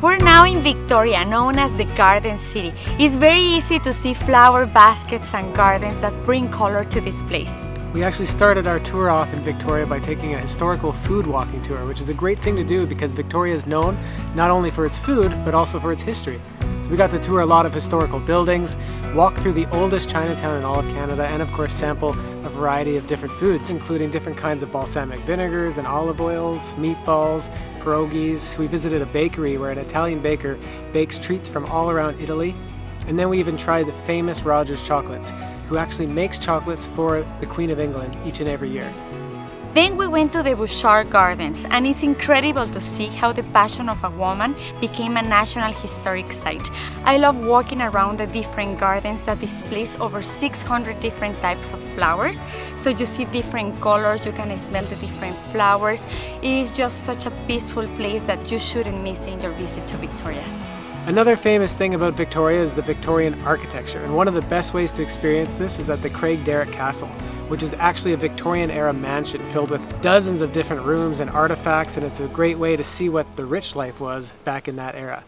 We're now in Victoria, known as the Garden City. It's very easy to see flower baskets and gardens that bring color to this place. We actually started our tour off in Victoria by taking a historical food walking tour, which is a great thing to do because Victoria is known not only for its food, but also for its history. So we got to tour a lot of historical buildings, walk through the oldest Chinatown in all of Canada, and of course sample a variety of different foods, including different kinds of balsamic vinegars and olive oils, meatballs, pierogies. We visited a bakery where an Italian baker bakes treats from all around Italy. And then we even tried the famous Rogers chocolates, who actually makes chocolates for the Queen of England each and every year. Then we went to the Bouchard Gardens, and it's incredible to see how the passion of a woman became a national historic site. I love walking around the different gardens that displays over 600 different types of flowers. So you see different colors, you can smell the different flowers. It is just such a peaceful place that you shouldn't miss in your visit to Victoria. Another famous thing about Victoria is the Victorian architecture, and one of the best ways to experience this is at the Craigdarroch Castle, which is actually a Victorian-era mansion filled with dozens of different rooms and artifacts, and it's a great way to see what the rich life was back in that era.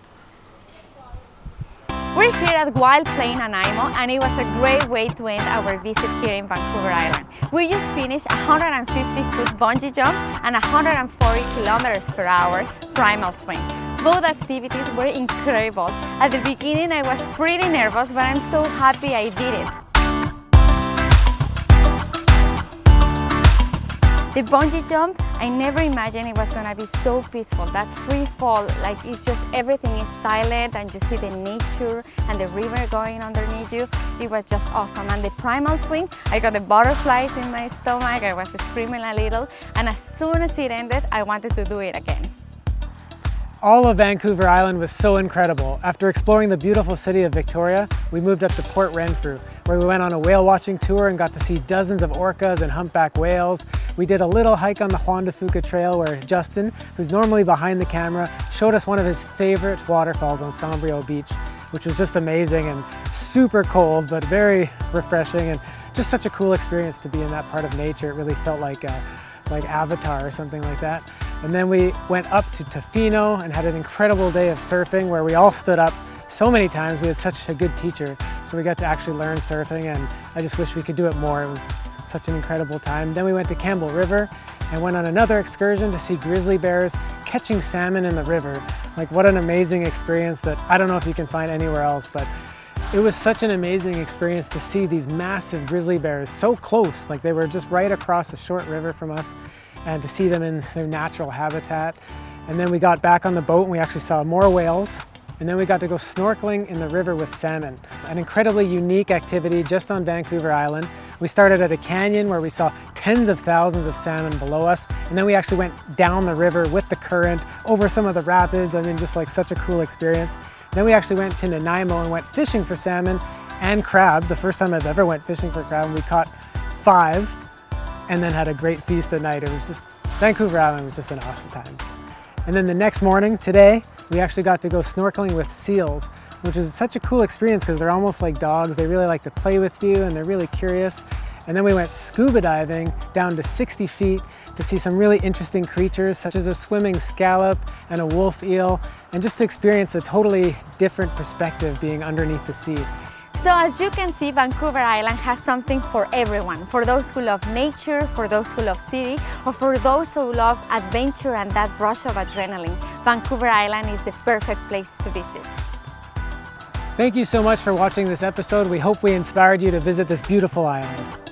We're here at Wild Plain Nanaimo, and it was a great way to end our visit here in Vancouver Island. We just finished a 150-foot bungee jump and a 140 km/h primal swing. Both activities were incredible. At the beginning I was pretty nervous, but I'm so happy I did it. The bungee jump, I never imagined it was gonna be so peaceful. That free fall, like it's just everything is silent and you see the nature and the river going underneath you. It was just awesome. And the primal swing, I got the butterflies in my stomach, I was screaming a little, and as soon as it ended, I wanted to do it again. All of Vancouver Island was so incredible. After exploring the beautiful city of Victoria, we moved up to Port Renfrew, where we went on a whale watching tour and got to see dozens of orcas and humpback whales. We did a little hike on the Juan de Fuca Trail where Justin, who's normally behind the camera, showed us one of his favorite waterfalls on Sombrio Beach, which was just amazing and super cold, but very refreshing and just such a cool experience to be in that part of nature. It really felt like Avatar or something like that. And then we went up to Tofino and had an incredible day of surfing where we all stood up so many times. We had such a good teacher, so we got to actually learn surfing, and I just wish we could do it more. It was such an incredible time. Then we went to Campbell River and went on another excursion to see grizzly bears catching salmon in the river. Like, what an amazing experience that I don't know if you can find anywhere else, but it was such an amazing experience to see these massive grizzly bears so close, like they were just right across a short river from us, and to see them in their natural habitat. And then we got back on the boat and we actually saw more whales. And then we got to go snorkeling in the river with salmon. An incredibly unique activity just on Vancouver Island. We started at a canyon where we saw tens of thousands of salmon below us. And then we actually went down the river with the current, over some of the rapids. I mean, just like such a cool experience. Then we actually went to Nanaimo and went fishing for salmon and crab. The first time I've ever went fishing for crab, and we caught 5 and then had a great feast at night. It was just, Vancouver Island was just an awesome time. And then the next morning, today, we actually got to go snorkeling with seals, which is such a cool experience because they're almost like dogs. They really like to play with you and they're really curious. And then we went scuba diving down to 60 feet to see some really interesting creatures such as a swimming scallop and a wolf eel, and just to experience a totally different perspective being underneath the sea. So as you can see, Vancouver Island has something for everyone. For those who love nature, for those who love city, or for those who love adventure and that rush of adrenaline, Vancouver Island is the perfect place to visit. Thank you so much for watching this episode. We hope we inspired you to visit this beautiful island.